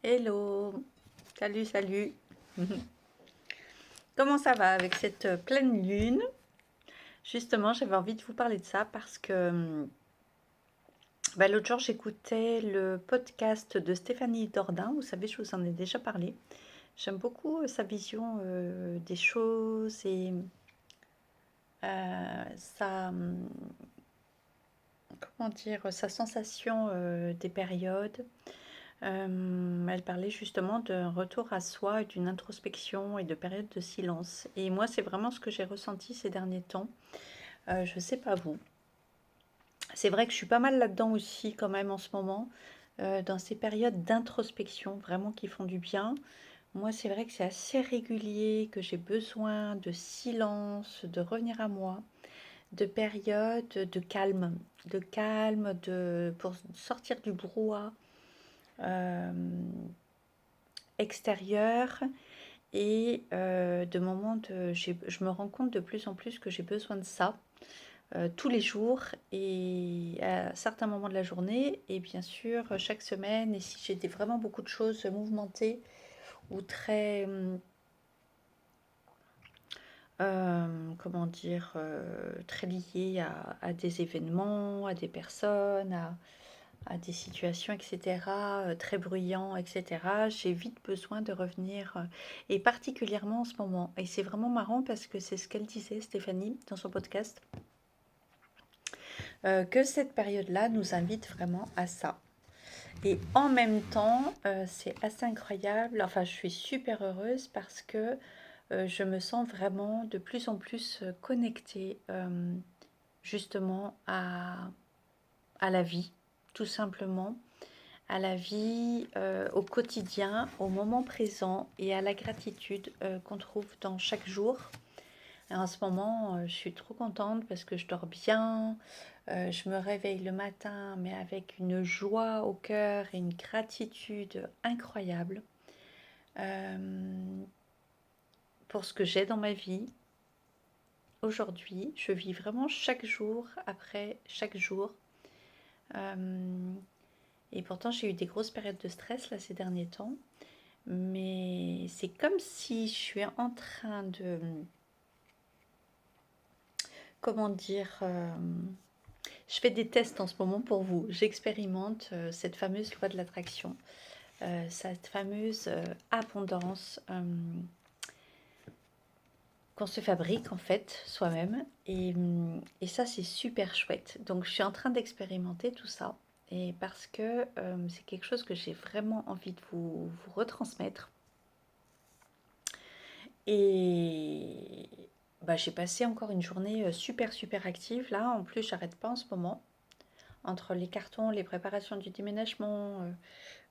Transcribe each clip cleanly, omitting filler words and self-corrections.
Hello, salut, salut. Comment ça va avec cette pleine lune? Justement, j'avais envie de vous parler de ça parce que l'autre jour, j'écoutais le podcast de Stéphanie Dordain. Vous savez, je vous en ai déjà parlé. J'aime beaucoup sa vision des choses et sa, comment dire, sa sensation des périodes. Elle parlait justement d'un retour à soi et d'une introspection et de périodes de silence. Et moi, c'est vraiment ce que j'ai ressenti ces derniers temps. Je ne sais pas vous. C'est vrai que je suis pas mal là-dedans aussi quand même en ce moment, dans ces périodes d'introspection vraiment qui font du bien. Moi, c'est vrai que c'est assez régulier, que j'ai besoin de silence, de revenir à moi, de périodes de calme, pour sortir du brouhaha euh, extérieur et de moments je me rends compte de plus en plus que j'ai besoin de ça tous les jours et à certains moments de la journée et bien sûr chaque semaine et si j'ai vraiment beaucoup de choses mouvementées ou très comment dire très liées à des événements, à des personnes, à des situations, etc., très bruyants, etc., j'ai vite besoin de revenir, et particulièrement en ce moment. Et c'est vraiment marrant parce que c'est ce qu'elle disait, Stéphanie, dans son podcast, que cette période-là nous invite vraiment à ça. Et en même temps, c'est assez incroyable, enfin je suis super heureuse parce que je me sens vraiment de plus en plus connectée justement à la vie, tout simplement à la vie, au quotidien, au moment présent et à la gratitude qu'on trouve dans chaque jour. Et en ce moment, je suis trop contente parce que je dors bien, je me réveille le matin, mais avec une joie au cœur et une gratitude incroyable euh, pour ce que j'ai dans ma vie. Aujourd'hui, je vis vraiment chaque jour après chaque jour. Euh, et pourtant, j'ai eu des grosses périodes de stress là ces derniers temps. Mais c'est comme si je suis en train de, comment dire, je fais des tests en ce moment pour vous. J'expérimente cette fameuse loi de l'attraction, cette fameuse abondance qu'on se fabrique en fait soi-même. Et ça, c'est super chouette. Donc, je suis en train d'expérimenter tout ça. Et parce que c'est quelque chose que j'ai vraiment envie de vous retransmettre. Et j'ai passé encore une journée super super active là. En plus, j'arrête pas en ce moment. Entre les cartons, les préparations du déménagement,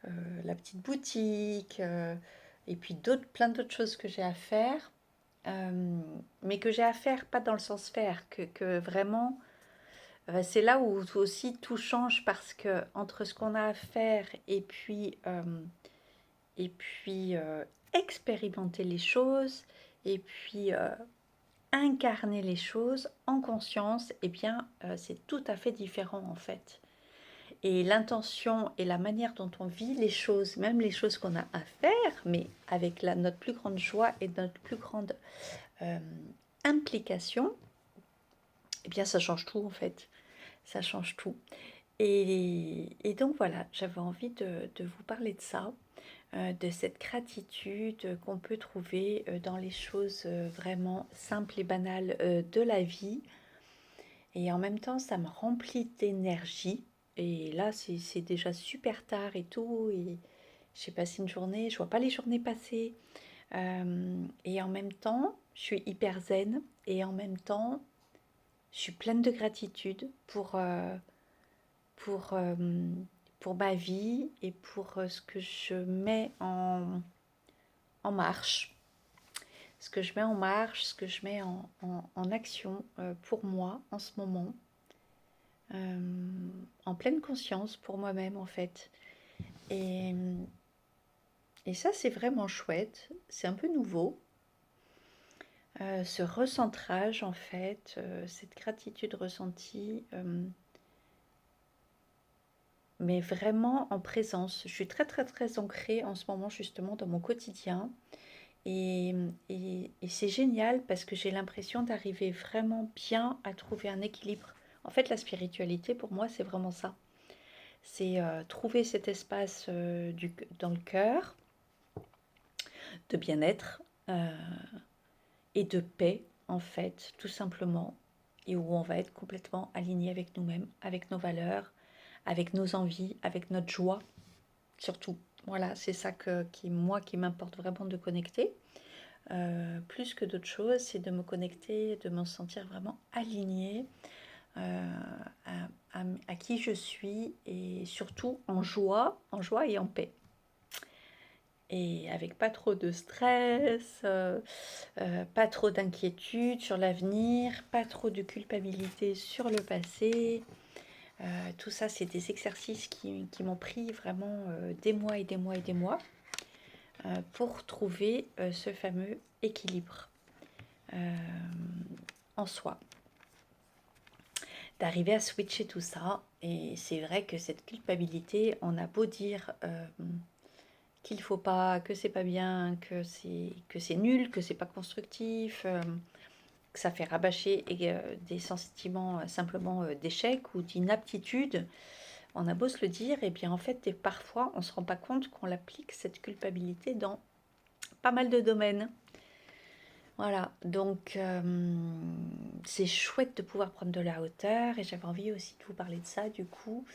la petite boutique, et puis plein d'autres choses que j'ai à faire. Mais que j'ai à faire pas dans le sens faire, que vraiment, c'est là où aussi tout change parce que entre ce qu'on a à faire et puis expérimenter les choses, et puis incarner les choses en conscience, eh bien, c'est tout à fait différent en fait. Et l'intention et la manière dont on vit les choses, même les choses qu'on a à faire, mais avec notre plus grande joie et notre plus grande euh, implication, eh bien, ça change tout en fait. Ça change tout. Et donc voilà, j'avais envie de vous parler de ça, de cette gratitude qu'on peut trouver dans les choses vraiment simples et banales de la vie. Et en même temps, ça me remplit d'énergie. Et là, c'est déjà super tard et tout. Et j'ai passé une journée, je vois pas les journées passer. Et en même temps, je suis hyper zen. Et en même temps, je suis pleine de gratitude pour, euh, pour ma vie et pour ce que je mets en marche. Ce que je mets en marche, ce que je mets en action pour moi en ce moment. En pleine conscience pour moi-même en fait. Et, et ça c'est vraiment chouette, c'est un peu nouveau, ce recentrage en fait, cette gratitude ressentie mais vraiment en présence. Je suis très, très, très ancrée en ce moment justement dans mon quotidien. Et, et c'est génial parce que j'ai l'impression d'arriver vraiment bien à trouver un équilibre. En fait, la spiritualité, pour moi, c'est vraiment ça. C'est trouver cet espace dans le cœur, de bien-être et de paix, en fait, tout simplement. Et où on va être complètement aligné avec nous-mêmes, avec nos valeurs, avec nos envies, avec notre joie, surtout. Voilà, c'est ça qui m'importe vraiment de connecter. Plus que d'autres choses, c'est de me connecter, de me sentir vraiment alignée à qui je suis et surtout en joie et en paix. Et avec pas trop de stress, pas trop d'inquiétude sur l'avenir, pas trop de culpabilité sur le passé. Tout ça, c'est des exercices qui m'ont pris vraiment des mois et des mois et des mois pour trouver ce fameux équilibre en soi. D'arriver à switcher tout ça. Et c'est vrai que cette culpabilité, on a beau dire qu'il faut pas, que c'est pas bien, que c'est nul, que c'est pas constructif, que ça fait rabâcher et, des sentiments simplement d'échec ou d'inaptitude. On a beau se le dire, et bien en fait, parfois, on se rend pas compte qu'on l'applique cette culpabilité dans pas mal de domaines. Voilà, donc c'est chouette de pouvoir prendre de la hauteur et j'avais envie aussi de vous parler de ça du coup,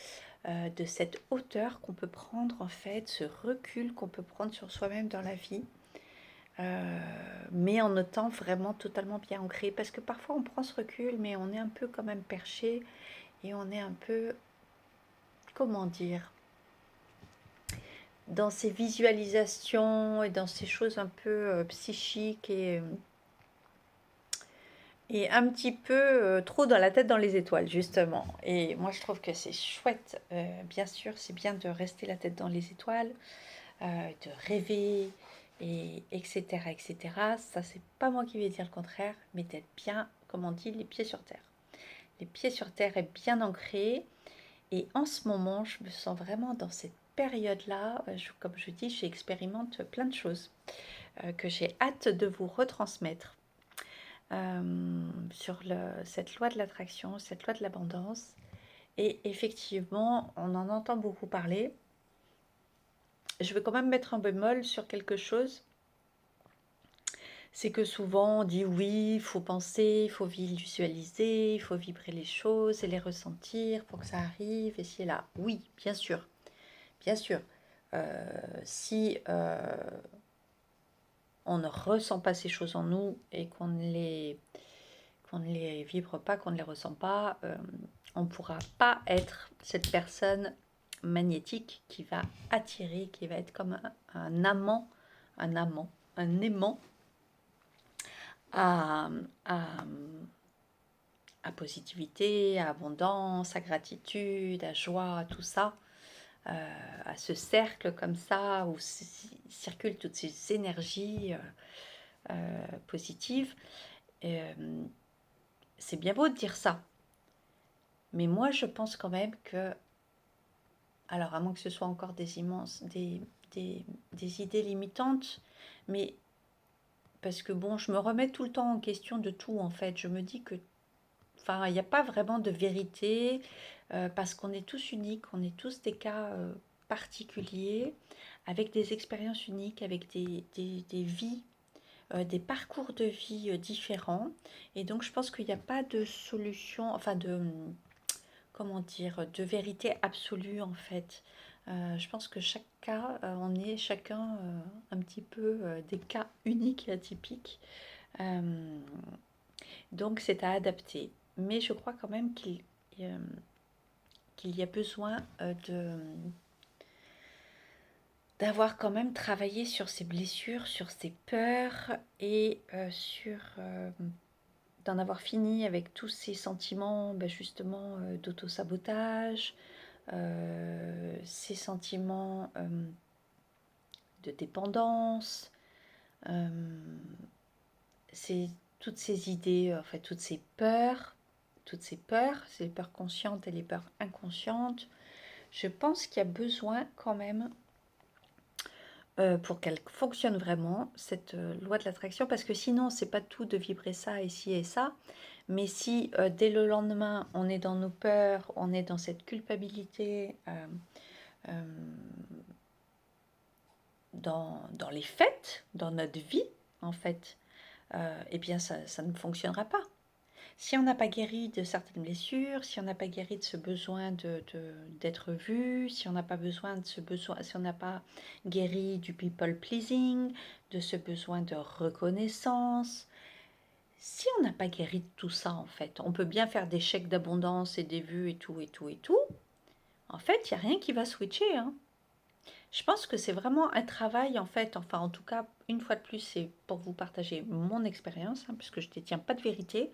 de cette hauteur qu'on peut prendre en fait, ce recul qu'on peut prendre sur soi-même dans la vie, mais en étant vraiment totalement bien ancré parce que parfois on prend ce recul mais on est un peu quand même perché et on est un peu, comment dire, dans ces visualisations et dans ces choses un peu psychiques et un petit peu trop dans la tête dans les étoiles, justement. Et moi, je trouve que c'est chouette. Bien sûr, c'est bien de rester la tête dans les étoiles, de rêver, et etc., etc. Ça, c'est pas moi qui vais dire le contraire, mais d'être bien, comme on dit, les pieds sur terre. Les pieds sur terre est bien ancré. Et en ce moment, je me sens vraiment dans cette période-là. Comme je dis, j'expérimente plein de choses que j'ai hâte de vous retransmettre. Sur cette loi de l'attraction, cette loi de l'abondance. Et effectivement, on en entend beaucoup parler. Je veux quand même mettre un bémol sur quelque chose. C'est que souvent on dit oui, il faut penser, il faut visualiser, il faut vibrer les choses et les ressentir pour que ça arrive, et si et là. Oui, bien sûr, bien sûr. Si on ne ressent pas ces choses en nous et qu'on ne les vibre pas, qu'on ne les ressent pas, on ne pourra pas être cette personne magnétique qui va attirer, qui va être comme un amant, un aimant à, à, à positivité, à abondance, à gratitude, à joie, à tout ça, à ce cercle comme ça où circulent toutes ces énergies positives. C'est bien beau de dire ça, mais moi je pense quand même que, alors à moins que ce soit encore des idées limitantes, mais parce que bon, je me remets tout le temps en question de tout en fait. Je me dis que, enfin, il n'y a pas vraiment de vérité parce qu'on est tous uniques, on est tous des cas particuliers, avec des expériences uniques, avec des vies, des parcours de vie différents. Et donc je pense qu'il n'y a pas de solution, enfin de, comment dire, de vérité absolue en fait. Je pense que chaque cas, on est chacun un petit peu des cas uniques et atypiques. Donc c'est à adapter. Mais je crois quand même qu'il y a besoin d'avoir quand même travaillé sur ses blessures, sur ses peurs et d'en avoir fini avec tous ces sentiments justement d'auto-sabotage, ces sentiments de dépendance, c'est toutes ces idées, en fait, ces peurs conscientes et les peurs inconscientes, je pense qu'il y a besoin quand même, pour qu'elle fonctionne vraiment, cette loi de l'attraction, parce que sinon, c'est pas tout de vibrer ça, ici et ça. Mais si dès le lendemain, on est dans nos peurs, on est dans cette culpabilité, euh, dans les faits, dans notre vie, en fait, eh bien, ça ne fonctionnera pas. Si on n'a pas guéri de certaines blessures, si on n'a pas guéri de ce besoin d'être vu, si on n'a pas besoin de ce besoin, si on n'a pas guéri du people pleasing, de ce besoin de reconnaissance, si on n'a pas guéri de tout ça, en fait, on peut bien faire des chèques d'abondance et des vues et tout, et tout, et tout. En fait, il n'y a rien qui va switcher, hein. Je pense que c'est vraiment un travail, en fait, enfin, en tout cas, une fois de plus, c'est pour vous partager mon expérience, hein, puisque je ne détiens pas de vérité.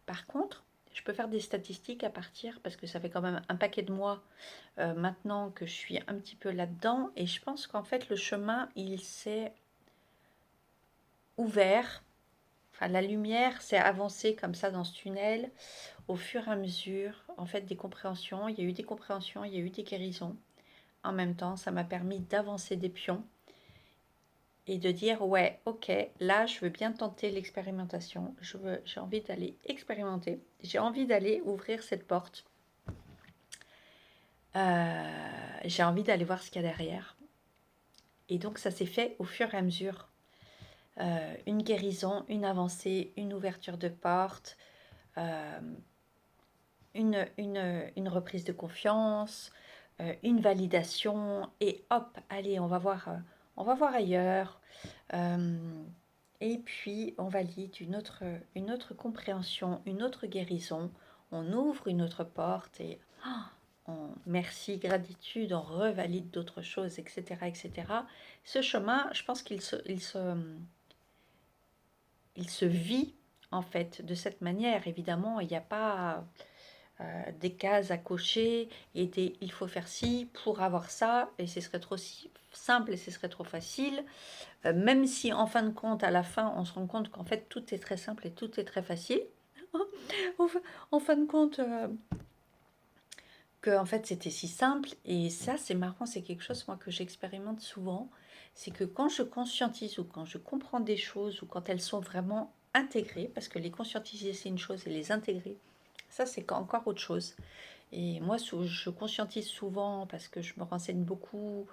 Par contre, je peux faire des statistiques à partir, parce que ça fait quand même un paquet de mois maintenant que je suis un petit peu là-dedans, et je pense qu'en fait, le chemin, il s'est ouvert, enfin, la lumière s'est avancée comme ça dans ce tunnel, au fur et à mesure, en fait, des compréhensions. Il y a eu des compréhensions, il y a eu des guérisons. En même temps, ça m'a permis d'avancer des pions et de dire ouais, ok, là je veux bien tenter l'expérimentation, j'ai envie d'aller expérimenter, j'ai envie d'aller ouvrir cette porte, j'ai envie d'aller voir ce qu'il y a derrière. Et donc ça s'est fait au fur et à mesure, une guérison, une avancée, une ouverture de porte, euh, une reprise de confiance, une validation, et hop, allez, on va voir ailleurs. Euh, et puis, on valide une autre compréhension, une autre guérison. On ouvre une autre porte et merci, gratitude, on revalide d'autres choses, etc., etc. Ce chemin, je pense il se vit en fait de cette manière. Évidemment, il n'y a pas des cases à cocher et des il faut faire ci pour avoir ça, et ce serait trop simple et ce serait trop facile. Même si en fin de compte, à la fin, on se rend compte qu'en fait tout est très simple et tout est très facile. En fin de compte, que en fait c'était si simple. Et ça, c'est marrant, c'est quelque chose moi que j'expérimente souvent. C'est que quand je conscientise ou quand je comprends des choses ou quand elles sont vraiment intégrées, parce que les conscientiser c'est une chose et les intégrer, ça c'est encore autre chose. Et moi, je conscientise souvent parce que je me renseigne beaucoup,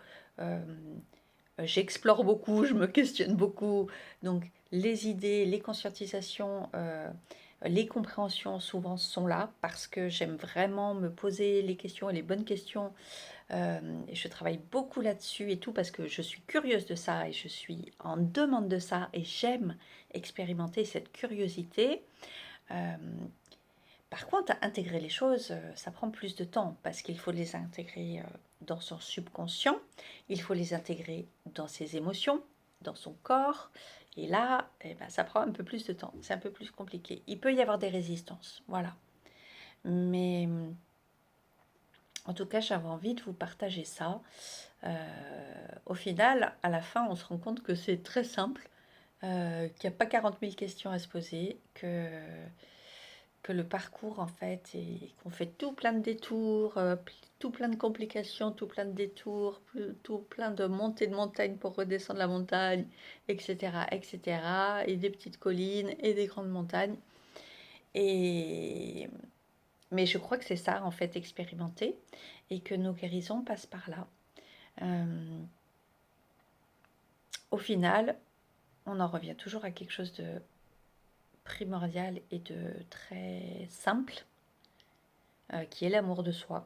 j'explore beaucoup, je me questionne beaucoup. Donc, les idées, les conscientisations, les compréhensions souvent sont là parce que j'aime vraiment me poser les questions et les bonnes questions. Et je travaille beaucoup là-dessus et tout parce que je suis curieuse de ça et je suis en demande de ça et j'aime expérimenter cette curiosité. Euh, Par contre, intégrer les choses, ça prend plus de temps parce qu'il faut les intégrer dans son subconscient, il faut les intégrer dans ses émotions, dans son corps. Et là, eh ben, ça prend un peu plus de temps, c'est un peu plus compliqué. Il peut y avoir des résistances, voilà. Mais en tout cas, j'avais envie de vous partager ça. Au final, à la fin, on se rend compte que c'est très simple, qu'il n'y a pas 40 000 questions à se poser, que le parcours en fait, et qu'on fait tout plein de détours, tout plein de complications, tout plein de détours, tout plein de montées de montagne pour redescendre la montagne, etc., etc., et des petites collines et des grandes montagnes. Et mais je crois que c'est ça en fait, expérimenter, et que nos guérisons passent par là. Au final, on en revient toujours à quelque chose de primordial et de très simple, qui est l'amour de soi.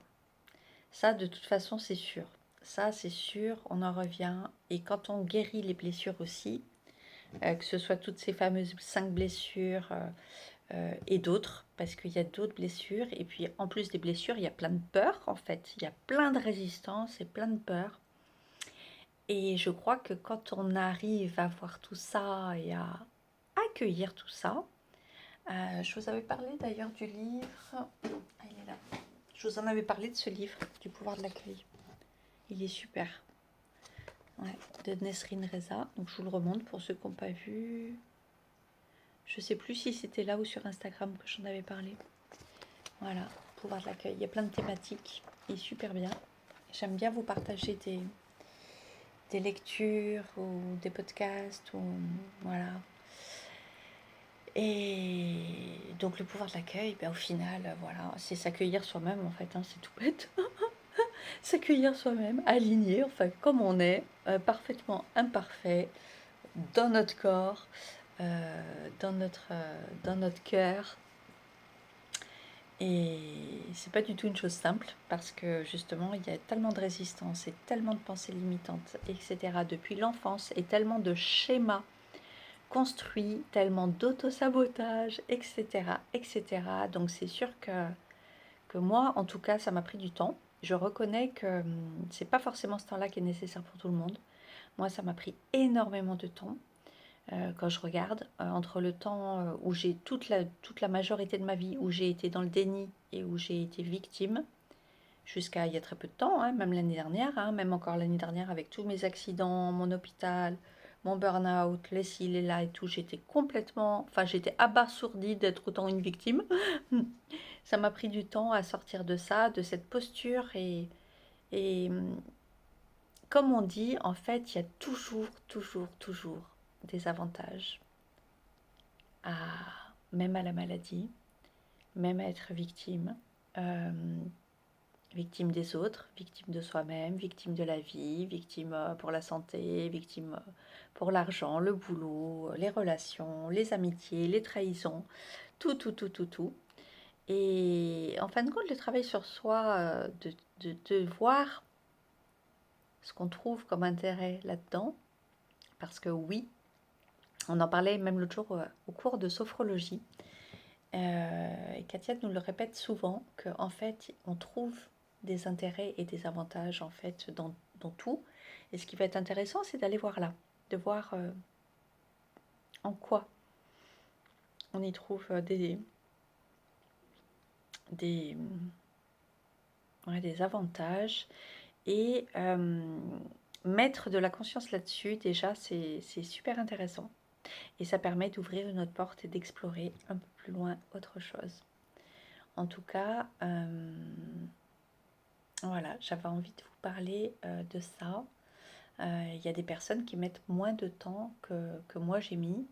Ça, de toute façon, c'est sûr. Ça, c'est sûr, on en revient. Et quand on guérit les blessures aussi, que ce soit toutes ces fameuses 5 blessures et d'autres, parce qu'il y a d'autres blessures. Et puis, en plus des blessures, il y a plein de peurs, en fait. Il y a plein de résistances et plein de peurs. Et je crois que quand on arrive à voir tout ça et à accueillir tout ça, je vous avais parlé d'ailleurs du livre. Ah, il est là. Je vous en avais parlé de ce livre, du pouvoir de l'accueil. Il est super. Ouais, de Nesrine Reza. Donc je vous le remonte pour ceux qui n'ont pas vu. Je sais plus si c'était là ou sur Instagram que j'en avais parlé. Voilà, pouvoir de l'accueil. Il y a plein de thématiques. Il est super bien. J'aime bien vous partager des lectures ou des podcasts, ou voilà. Et donc le pouvoir de l'accueil, ben, au final, voilà, c'est s'accueillir soi-même en fait, hein, c'est tout bête. S'accueillir soi-même, aligné, enfin comme on est, parfaitement imparfait, dans notre corps, dans notre cœur. Et c'est pas du tout une chose simple parce que justement il y a tellement de résistance et tellement de pensées limitantes, etc. depuis l'enfance et tellement de schémas construits, tellement d'auto-sabotage, etc., etc. Donc c'est sûr que moi, en tout cas, ça m'a pris du temps. Je reconnais que c'est pas forcément ce temps-là qui est nécessaire pour tout le monde. Moi, ça m'a pris énormément de temps. Quand je regarde, entre le temps où j'ai toute la majorité de ma vie, où j'ai été dans le déni et où j'ai été victime, jusqu'à il y a très peu de temps, hein, même l'année dernière, hein, même encore l'année dernière avec tous mes accidents, mon hôpital, mon burn-out, les ci, les là et tout, j'étais complètement, enfin j'étais abasourdie d'être autant une victime. Ça m'a pris du temps à sortir de ça, de cette posture et comme on dit, en fait, il y a toujours, toujours, toujours des avantages à, même à la maladie, même à être victime, euh, victime des autres, victime de soi-même, victime de la vie, victime pour la santé, victime pour l'argent, le boulot, les relations, les amitiés, les trahisons, tout, tout, tout, tout, tout. Et en fin de compte, le travail sur soi, de voir ce qu'on trouve comme intérêt là-dedans, parce que oui, on en parlait même l'autre jour au cours de sophrologie, et Katia nous le répète souvent, qu'en fait, on trouve des intérêts et des avantages en fait dans tout. Et ce qui va être intéressant, c'est d'aller voir là, de voir en quoi on y trouve des, ouais, des avantages. Et mettre de la conscience là-dessus, déjà, c'est super intéressant. Et ça permet d'ouvrir une autre porte et d'explorer un peu plus loin autre chose. En tout cas, voilà, j'avais envie de vous parler de ça. Il y a des personnes qui mettent moins de temps que moi j'ai mis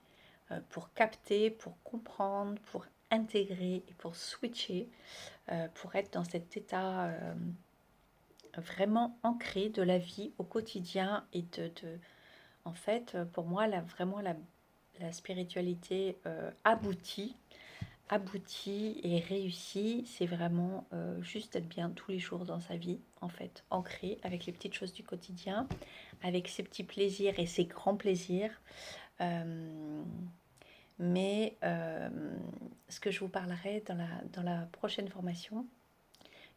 pour capter, pour comprendre, pour intégrer et pour switcher, pour être dans cet état vraiment ancré de la vie au quotidien et en fait, pour moi, vraiment la spiritualité aboutie et réussie, c'est vraiment juste être bien tous les jours dans sa vie, en fait, ancré avec les petites choses du quotidien, avec ses petits plaisirs et ses grands plaisirs. Mais ce que je vous parlerai dans la prochaine formation,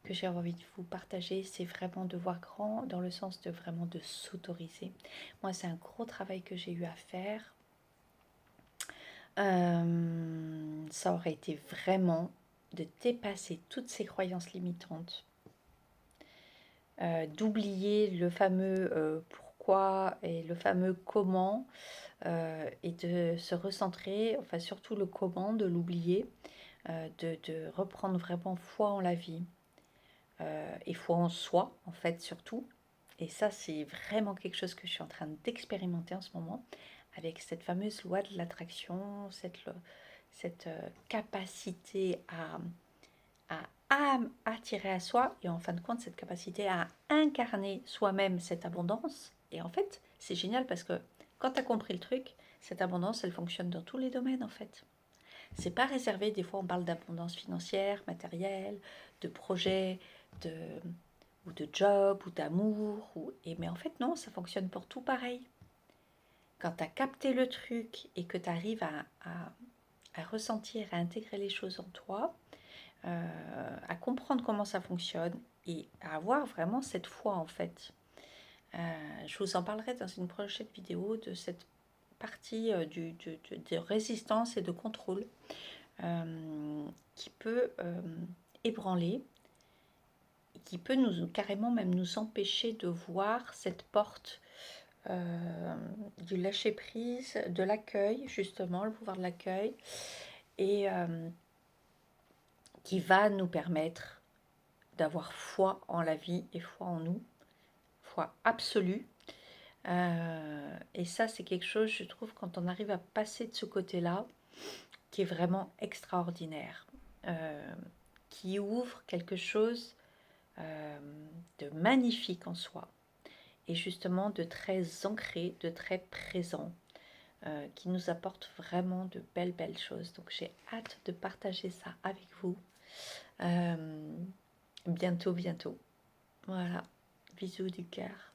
que j'ai envie de vous partager, c'est vraiment de voir grand dans le sens de vraiment de s'autoriser. Moi, c'est un gros travail que j'ai eu à faire. Ça aurait été vraiment de dépasser toutes ces croyances limitantes, d'oublier le fameux pourquoi et le fameux comment, et de se recentrer, enfin surtout le comment, de l'oublier, de reprendre vraiment foi en la vie, et foi en soi, en fait, surtout. Et ça, c'est vraiment quelque chose que je suis en train d'expérimenter en ce moment, avec cette fameuse loi de l'attraction, cette capacité à attirer à soi, et en fin de compte, cette capacité à incarner soi-même cette abondance. Et en fait, c'est génial parce que quand tu as compris le truc, cette abondance, elle fonctionne dans tous les domaines, en fait. C'est pas réservé, des fois on parle d'abondance financière, matérielle, de projet, de, ou de job, ou d'amour, mais en fait non, ça fonctionne pour tout pareil. Quand tu as capté le truc et que tu arrives à ressentir, à intégrer les choses en toi, à comprendre comment ça fonctionne et à avoir vraiment cette foi en fait. Je vous en parlerai dans une prochaine vidéo de cette partie de résistance et de contrôle qui peut ébranler, qui peut nous carrément même nous empêcher de voir cette porte du lâcher-prise, de l'accueil, justement, le pouvoir de l'accueil, et qui va nous permettre d'avoir foi en la vie et foi en nous, foi absolue. Et ça, c'est quelque chose, je trouve, quand on arrive à passer de ce côté-là, qui est vraiment extraordinaire, qui ouvre quelque chose de magnifique en soi, et justement de très ancré, de très présent, qui nous apporte vraiment de belles, belles choses. Donc j'ai hâte de partager ça avec vous bientôt, bientôt. Voilà, bisous du cœur.